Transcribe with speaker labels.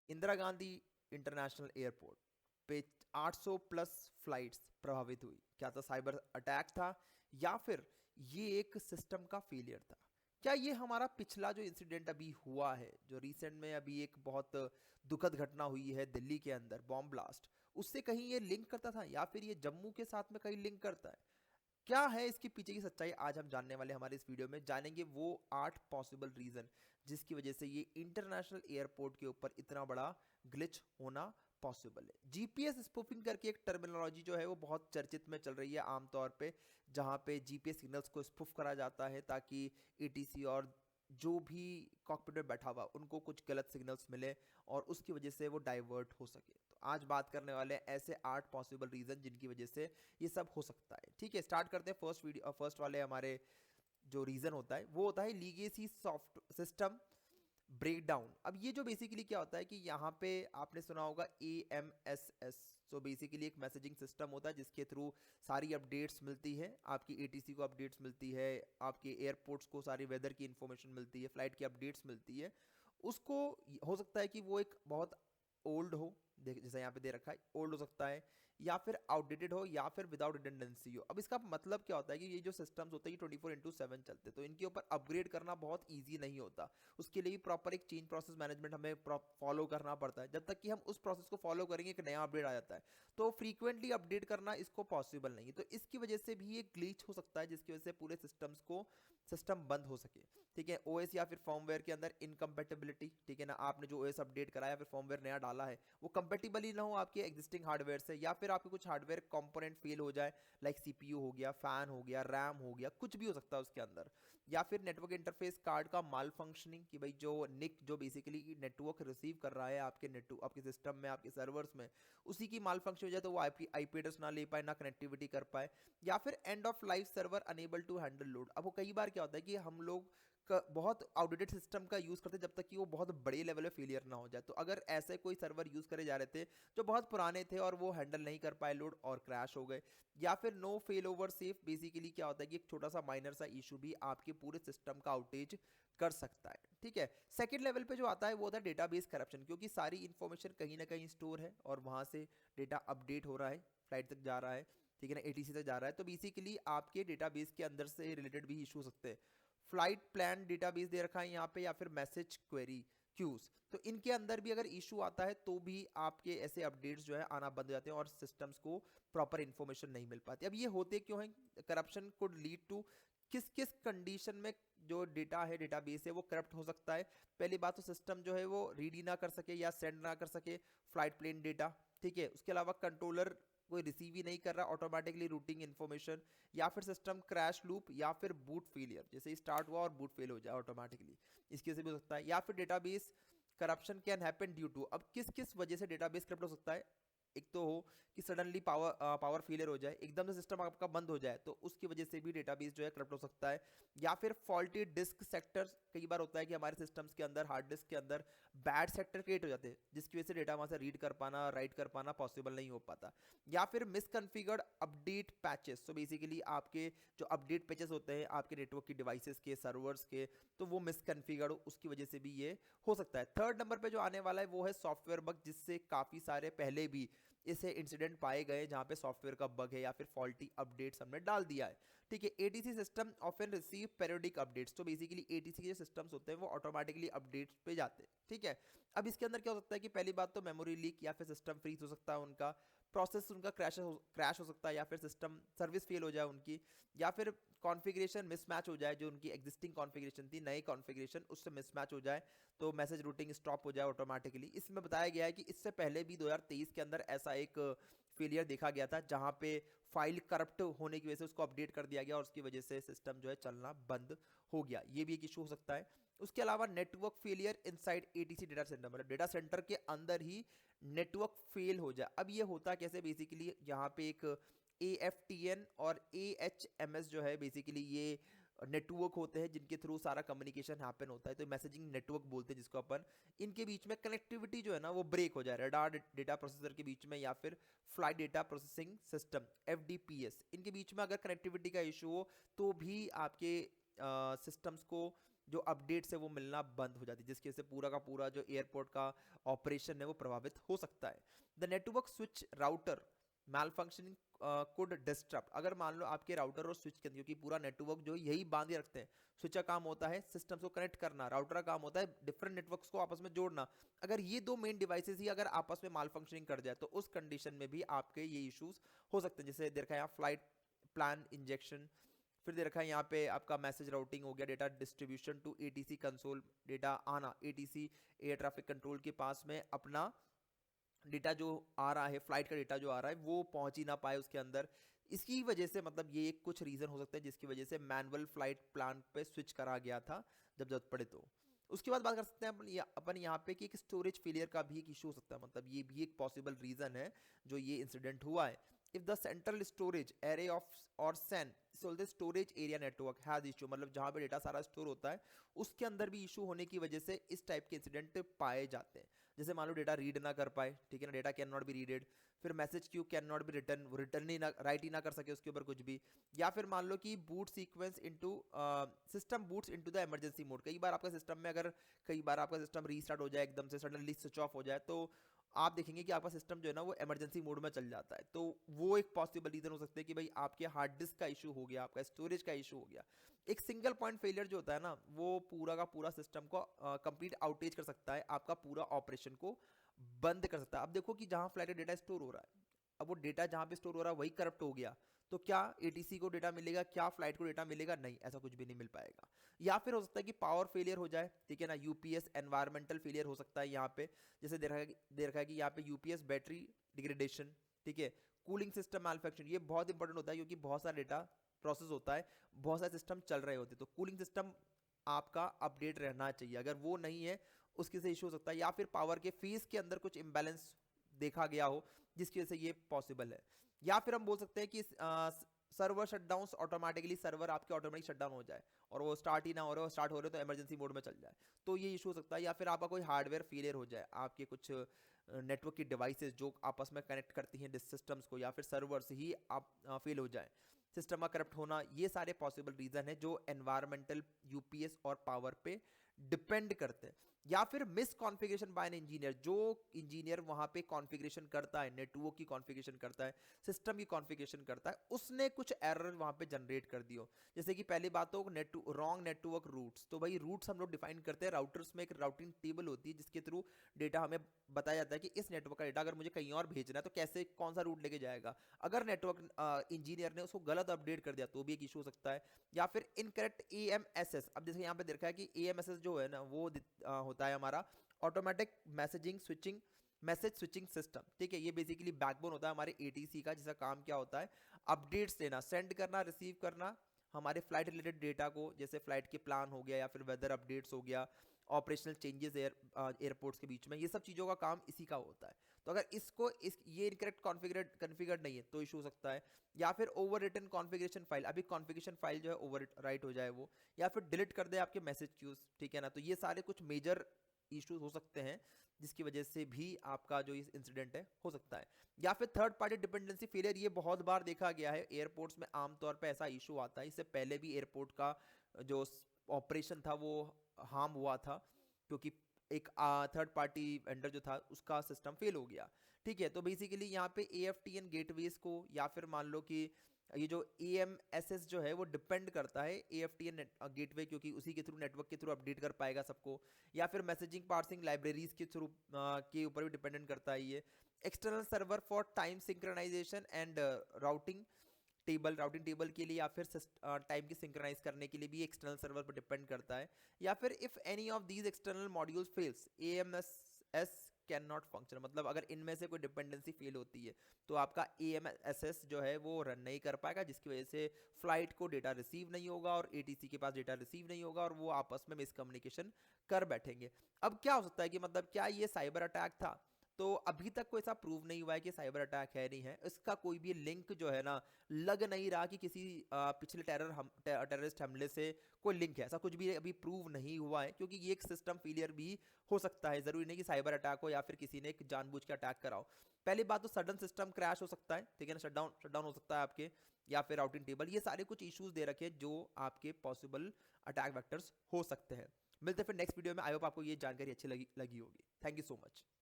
Speaker 1: Indira Gandhi international airport पे 800 plus flights प्रभावित हुई। क्या था? साइबर अटैक था या फिर ये एक सिस्टम का फेलियर था? क्या ये हमारा पिछला जो इंसिडेंट अभी हुआ है, जो रिसेंट में अभी एक बहुत दुखद घटना हुई है दिल्ली के अंदर, बॉम्ब ब्लास्ट, उससे कहीं ये लिंक करता था या फिर ये जम्मू के साथ में कहीं लिंक करता है? क्या है इसके पीछे की सच्चाई, आज हम जानने वाले हैं। हमारे इस वीडियो में जानेंगे वो 8 पॉसिबल रीजन जिसकी वजह से ये इंटरनेशनल एयरपोर्ट के ऊपर इतना बड़ा ग्लिच होना पॉसिबल है। जीपीएस स्पूफिंग करके एक टर्मिनोलॉजी जो है वो बहुत चर्चित में चल रही है आमतौर पे, जहां पे जीपीएस सिग्नल्स को स्पूफ करा जाता है ताकि एटीसी और जो भी कॉकपिट में बैठा हुआ उनको कुछ गलत सिग्नल्स मिले और उसकी वजह से वो डाइवर्ट हो सके। तो आज बात करने वाले हैं ऐसे 8 पॉसिबल रीजन जिनकी वजह से ये सब हो सकता है। ठीक है, स्टार्ट करते हैं। फर्स्ट वाले हमारे जो रीजन होता है वो होता है लीगेसी सॉफ्ट सिस्टम ब्रेकडाउन। अब ये जो बेसिकली क्या होता है कि यहाँ पे आपने सुना होगा AMSS। सो बेसिकली एक मैसेजिंग सिस्टम होता है जिसके थ्रू सारी अपडेट्स मिलती है, आपकी एटीसी को अपडेट्स मिलती है, आपके एयरपोर्ट्स को सारी वेदर की इंफॉर्मेशन मिलती है, फ्लाइट की अपडेट्स मिलती है। उसको हो सकता है कि वो एक बहुत ओल्ड हो, देख जैसे यहाँ पे दे रखा है, ओल्ड हो सकता है या फिर आउटडेटेड हो या फिर विदाउट रिडंडेंसी हो। अब इसका मतलब क्या होता है कि ये जो सिस्टम्स होते हैं ये 24/7 चलते हैं, तो इनके ऊपर अपग्रेड करना बहुत ईजी नहीं होता। उसके लिए प्रॉपर एक चेंज प्रोसेस मैनेजमेंट हमें फॉलो करना पड़ता है। जब तक कि हम उस प्रोसेस को फॉलो करेंगे एक नया अपडेट आ जाता है, तो फ्रीक्वेंटली अपडेट करना इसको पॉसिबल नहीं है। तो इसकी वजह से भी एक ग्लिच हो सकता है जिसकी वजह से पूरे सिस्टम्स को सिस्टम बंद हो सके। ठीक है, ओएस या फिर फर्मवेयर के अंदर इनकम्पेटिबिलिटी, ठीक है ना, आपने जो ओएस अपडेट कराया या फिर फर्मवेयर नया डाला है वो कंपेटिबल ही ना हो आपके एग्जिस्टिंग हार्डवेयर से, या फिर आपके कुछ हार्डवेयर कंपोनेंट फेल हो जाए, लाइक सीपीयू हो गया, फैन हो गया, रैम हो गया, कुछ भी हो सकता है उसके अंदर। या फिर नेटवर्क इंटरफेस कार्ड का माल फंक्शनिंग, कि भाई जो निक जो बेसिकली नेटवर्क रिसीव कर रहा है आपके नेटवर्क आपके सिस्टम में आपके सर्वर्स में, उसी की माल फंक्शन हो जाए तो वो आईपी एड्रेस ना ले पाए, ना कनेक्टिविटी कर पाए। या फिर end of life server unable to handle load. अब वो कई बार क्या होता है कि हम लोग बहुत आउटडेटेड सिस्टम का यूज करते हैं जब तक कि वो बहुत बड़े लेवल पे फेलियर ना हो जाए। तो अगर ऐसे कोई सर्वर यूज करे जा रहे थे जो बहुत पुराने थे और वो हैंडल नहीं कर पाए लोड और क्रैश हो गए, या फिर no fail over safe, basically क्या होता है कि एक छोटा सा माइनर सा इशू भी आपके पूरे सिस्टम का आउटेज कर सकता है। ठीक है, सेकंड लेवल पे जो आता है वो होता है डेटाबेस करप्शन, क्योंकि सारी इंफॉर्मेशन कहीं ना कहीं स्टोर है और वहां से डेटा अपडेट हो रहा है, फ्लाइट तक जा रहा है, ठीक है ना, एटीसी तक जा रहा है, तो बेसिकली आपके डेटाबेस के अंदर से रिलेटेड भी इशू हो सकते हैं। फ्लाइट प्लान डेटाबेस दे रखा है यहाँ पे, या फिर मैसेज क्वेरी क्यूज, तो इनके अंदर भी अगर इशू आता है तो भी आपके ऐसे अपडेट्स जो है आना बंद हो जाते हैं और सिस्टम्स को प्रॉपर इंफॉर्मेशन नहीं मिल पाती। अब ये होते क्यों है? करप्शन कुड लीड टू किस किस कंडीशन में जो डेटा है डेटाबेस है वो करप्ट हो सकता है? पहली बात तो सिस्टम जो है वो रीड ही ना कर सके या सेंड ना कर सके फ्लाइट प्लेन डेटा। ठीक है, उसके अलावा कंट्रोलर कोई रिसीव ही नहीं कर रहा ऑटोमेटिकली रूटिंग इन्फॉर्मेशन, या फिर सिस्टम क्रैश लूप, या फिर बूट फेलियर, जैसे ही स्टार्ट हुआ और बूट फेल हो जाए ऑटोमेटिकली, इसकी वजह से भी हो सकता है। या फिर database corruption can happen due to, अब किस किस वजह से डेटाबेस करप्ट हो सकता है? एक तो हो कि सडनली पावर फेलियर हो जाए, एकदम से सिस्टम आपका बंद हो जाए, तो उसकी वजह से भी डेटाबेस जो है करप्ट हो सकता है। या फिर फॉल्टी डिस्क सेक्टर्स, कई बार होता है कि हमारे सिस्टम्स के अंदर हार्ड डिस्क के अंदर बैड सेक्टर क्रिएट हो जाते हैं जिसकी वजह से डेटा वहां से रीड कर पाना राइट कर पाना पॉसिबल नहीं हो पाता। या फिर मिसकॉन्फ़िगर्ड अपडेट पैचेस, तो बेसिकली आपके जो अपडेट पैचेस होते हैं आपके नेटवर्क की डिवाइसेस के सर्वर्स के, तो वो मिसकॉन्फ़िगर्ड हो, उसकी वजह से भी ये हो सकता है। थर्ड नंबर पे जो आने वाला है वो है सॉफ्टवेयर बग, जिससे काफ़ी सारे पहले भी ऐसे इंसिडेंट पाए गए जहां पे सॉफ्टवेयर का बग है या फिर फॉल्टी अपडेट्स हमने डाल दिया है। ठीक है, ATC system often receive periodic updates, तो बेसिकली एटीसी के जो सिस्टम्स होते हैं वो ऑटोमेटिकली अपडेट्स पे जाते हैं। ठीक है, अब इसके अंदर क्या हो सकता है कि पहली बात तो मेमोरी लीक या फिर सिस्टम फ्रीज हो सकता है उनका, प्रोसेस उनका क्रैश हो सकता है, या फिर सिस्टम सर्विस फेल हो जाए उनकी, या फिर कॉन्फ़िगरेशन मिसमैच हो जाए, जो उनकी एग्जिस्टिंग कॉन्फ़िगरेशन थी नई कॉन्फ़िगरेशन उससे मिसमैच हो जाए, तो मैसेज रूटिंग स्टॉप हो जाए ऑटोमेटिकली। इसमें बताया गया है कि इससे पहले भी 2023 के अंदर ऐसा एक फेलियर देखा गया था जहां पे फाइल करप्ट होने की वजह से उसको अपडेट कर दिया गया और उसकी वजह से सिस्टम जो है चलना बंद हो गया। ये भी एक इशू हो सकता है। उसके अलावा network failure inside ATC data center, मतलब डेटा सेंटर के अंदर ही नेटवर्क फेल हो जाए। अब ये होता कैसे? बेसिकली यहाँ पे एक AFTN और AHMS जो है बेसिकली ये नेटवर्क होते हैं जिनके थ्रू सारा कम्युनिकेशन हैपन होता है, तो मैसेजिंग नेटवर्क बोलते हैं जिसको अपन। इनके बीच में कनेक्टिविटी जो है ना वो ब्रेक हो जाए रडार डेटा प्रोसेसर के बीच में, या फिर flight data processing system FDPS, इनके बीच में अगर कनेक्टिविटी का इशू हो तो भी आपके सिस्टम्स को जो अपडेट्स है वो मिलना बंद हो जाती है, जिसकी वजह से पूरा का पूरा जो एयरपोर्ट का ऑपरेशन है वो प्रभावित हो सकता है। The network switch router malfunctioning could disturb, अगर मान लो आपके राउटर और स्विच के अंदर, क्योंकि पूरा नेटवर्क जो यही बांध के रखते हैं, स्विच का काम होता है सिस्टम को कनेक्ट करना, राउटर का काम होता है डिफरेंट नेटवर्क्स को आपस में जोड़ना, अगर ये दो मेन डिवाइसेस ही अगर आपस में माल फंक्शनिंग कर जाए तो उस कंडीशन में भी आपके ये इश्यूज हो सकते हैं। जैसे देखा यहाँ फ्लाइट प्लान इंजेक्शन, फिर दे रखा है यहाँ पे आपका मैसेज राउटिंग हो गया, data distribution to ATC console, data आना एटीसी एयर ट्रैफिक कंट्रोल के पास में अपना डेटा जो आ रहा है, फ्लाइट का डेटा जो आ रहा है वो पहुंच ही ना पाए उसके अंदर। इसकी वजह से मतलब ये एक कुछ रीजन हो सकता है जिसकी वजह से मैनुअल फ्लाइट प्लान पे स्विच करा गया था जब जरूरत पड़े तो। उसके बाद बात कर सकते हैं अपन यहाँ पे कि एक स्टोरेज फेलियर का भी एक इशू हो सकता है, मतलब ये भी एक पॉसिबल रीजन है जो ये इंसिडेंट हुआ है। If the central storage array of और SAN so the storage area network has issue, मतलब जहाँ पे डेटा सारा स्टोर होता है उसके अंदर भी इशू होने की वजह से इस टाइप के इंसिडेंट पाए जाते हैं। जैसे मान लो डेटा रीड ना कर पाए, ठीक है ना, data can not be readed, फिर message queue can not be return, वो रिटर्न ही ना, राइट ही ना कर सके उसके ऊपर कुछ भी, या फिर मान लो कि boot sequence into system boots into the emergency mode, कई बार आपका सिस्टम में अगर कई बार आपका सिस्टम रीस्टार्ट हो जाए एकदम से सडनली स्विच ऑफ हो जाए तो आप देखेंगे कि आपका सिस्टम जो है ना वो इमरजेंसी मोड में चल जाता है, तो वो एक पॉसिबल रीजन हो सकता है कि भाई आपके हार्ड डिस्क का इशू हो गया, आपका स्टोरेज का इशू हो गया। एक सिंगल पॉइंट फेलियर जो होता है ना वो पूरा का पूरा सिस्टम को कंप्लीट आउटेज कर सकता है, आपका पूरा ऑपरेशन को बंद कर सकता है। अब देखो कि जहां फ्लाइट डेटा स्टोर हो रहा है, अब वो डेटा जहां पे स्टोर हो रहा है वही करप्ट हो गया, तो क्या एटीसी को डेटा मिलेगा, क्या फ्लाइट को डेटा मिलेगा? नहीं, ऐसा कुछ भी नहीं मिल पाएगा। या फिर हो सकता है कि पावर फेलियर हो जाए, ठीक है ना, यूपीएस एनवायरमेंटल फेलियर हो सकता है यहाँ पे, जैसे दे रखा है कि यहाँ पे यूपीएस बैटरी डिग्रेडेशन, ठीक है, कूलिंग सिस्टम मैन्युफैक्चरिंग, ये बहुत इंपॉर्टेंट होता है क्योंकि बहुत सारा डेटा प्रोसेस होता है, बहुत सारे सिस्टम चल रहे होते हैं, तो कूलिंग सिस्टम आपका अपडेट रहना चाहिए, अगर वो नहीं है उसके से इशू हो सकता है। या फिर पावर के फीस के अंदर कुछ इम्बैलेंस देखा गया हो जिसकी वजह से ये पॉसिबल है। या फिर हम बोल सकते हैं कि सर्वर शटडाउन, ऑटोमेटिकली सर्वर आपके ऑटोमेटिक शटडाउन हो जाए और वो स्टार्ट ही ना हो रहे हो, स्टार्ट हो रहे हो तो इमरजेंसी मोड में चल जाए, तो ये इशू हो सकता है। या फिर आपका कोई हार्डवेयर फेलियर हो जाए, आपके कुछ नेटवर्क की डिवाइसेस जो आपस में कनेक्ट करती हैं सिस्टम्स को, या फिर सर्वर्स ही आप फेल हो जाए, सिस्टम का करप्ट होना, ये सारे पॉसिबल रीजन है जो एनवायरमेंटल यूपीएस और पावर पे डिपेंड करते हैं। या फिर misconfiguration by an engineer, जो इंजीनियर वहां पे कॉन्फ़िगरेशन करता है, नेटवर्क की कॉन्फ़िगरेशन करता है, सिस्टम की कॉन्फ़िगरेशन करता है, उसने कुछ एरर वहां पे जनरेट कर दियो। जैसे कि पहली बात तो रॉन्ग नेटवर्क रूट्स, तो भाई रूट्स हम लोग डिफाइन करते हैं, राउटर्स में एक राउटिंग टेबल होती है जिसके थ्रू डेटा हमें बताया जाता है कि इस नेटवर्क का डेटा अगर मुझे कहीं और भेजना है तो कैसे कौन सा रूट लेके जाएगा। अगर नेटवर्क इंजीनियर ने उसको गलत अपडेट कर दिया तो भी एक इशू हो सकता है। या फिर इनकरेक्ट एएमएसएस, अब जैसे यहाँ पे देखा है कि एएमएसएस जो है ना वो होता है हमारा ऑटोमेटिक मैसेज स्विचिंग सिस्टम, ठीक है, ये बेसिकली बैकबोन होता है हमारे एटीसी का, जिसका काम क्या होता है अपडेट्स देना, सेंड करना, रिसीव करना हमारे फ्लाइट रिलेटेड डेटा को, जैसे फ्लाइट के प्लान हो गया या फिर वेदर अपडेट्स हो गया, ऑपरेशनल चेंजेस एयरपोर्ट्स के बीच में, ये सब चीज़ों का काम इसी का होता है। तो अगर ये इनकरेक्ट कॉन्फ़िगर्ड नहीं है तो इशू हो सकता है। या फिर ओवर रिटन कॉन्फ़िगरेशन फाइल, अभी कॉन्फ़िगरेशन फाइल जो है ओवर राइट हो जाए वो, या फिर डिलीट कर दे आपके मैसेज क्यूज, ठीक है ना, तो ये सारे कुछ मेजर इश्यूज हो सकते हैं जिसकी वजह से भी आपका जो इस इंसिडेंट है हो सकता है। या फिर थर्ड पार्टी डिपेंडेंसी फेलियर, ये बहुत बार देखा गया है एयरपोर्ट्स में, आमतौर पे ऐसा इशू आता है, इससे पहले भी एयरपोर्ट का जो ऑपरेशन था वो हार्म हुआ था क्योंकि एक थर्ड पार्टी वेंडर जो था उसका सिस्टम फेल हो गया, ठीक है। तो बेसिकली यहाँ पे एएफटीएन गेटवेज को, या फिर मान लो कि ये जो एएमएसएस जो है वो डिपेंड करता है एएफटीएन गेटवे, क्योंकि उसी के थ्रू नेटवर्क के थ्रू अपडेट कर पाएगा सबको। या फिर मैसेजिंग पार्सिंग लाइब्रेरीज के थ्रू के ऊपर भी डिपेंडेंट करता है ये। External server for time synchronization and routing table के लिए, या फिर टाइम की सिंक्रोनाइज करने के लिए भी एक्सटर्नल सर्वर पर डिपेंड करता है। या फिर if any of these external modules fails AMSS can not function, मतलब अगर इनमें से कोई डिपेंडेंसी फेल होती है तो आपका एएमएसएस जो है वो रन नहीं कर पाएगा, जिसकी वजह से फ्लाइट को डेटा रिसीव नहीं होगा और एटीसी के पास डेटा रिसीव नहीं होगा और वो आपस में मिसकम्युनिकेशन कर बैठेंगे। अब क्या हो सकता है कि मतलब क्या ये साइबर अटैक था? तो अभी तक कोई ऐसा प्रूव नहीं हुआ है कि साइबर अटैक है नहीं है, इसका कोई भी लिंक जो है ना लग नहीं रहा कि किसी पिछले टेररिस्ट हमले से कोई लिंक है, ऐसा कुछ भी अभी प्रूव नहीं हुआ है, क्योंकि ये एक सिस्टम फेलियर भी हो सकता है, जरूरी नहीं कि साइबर अटैक हो या फिर किसी ने एक जानबूझ के अटैक करा हो। पहली बात तो सडन सिस्टम क्रैश हो सकता है, ठीक है ना, शटडाउन हो सकता है आपके, या फिर राउटिंग टेबल, ये सारे कुछ इश्यूज दे रखे हैं जो आपके पॉसिबल अटैक वेक्टर्स हो सकते हैं। मिलते हैं फिर नेक्स्ट वीडियो में। आई होप आपको ये जानकारी अच्छी लगी होगी। Thank you so much.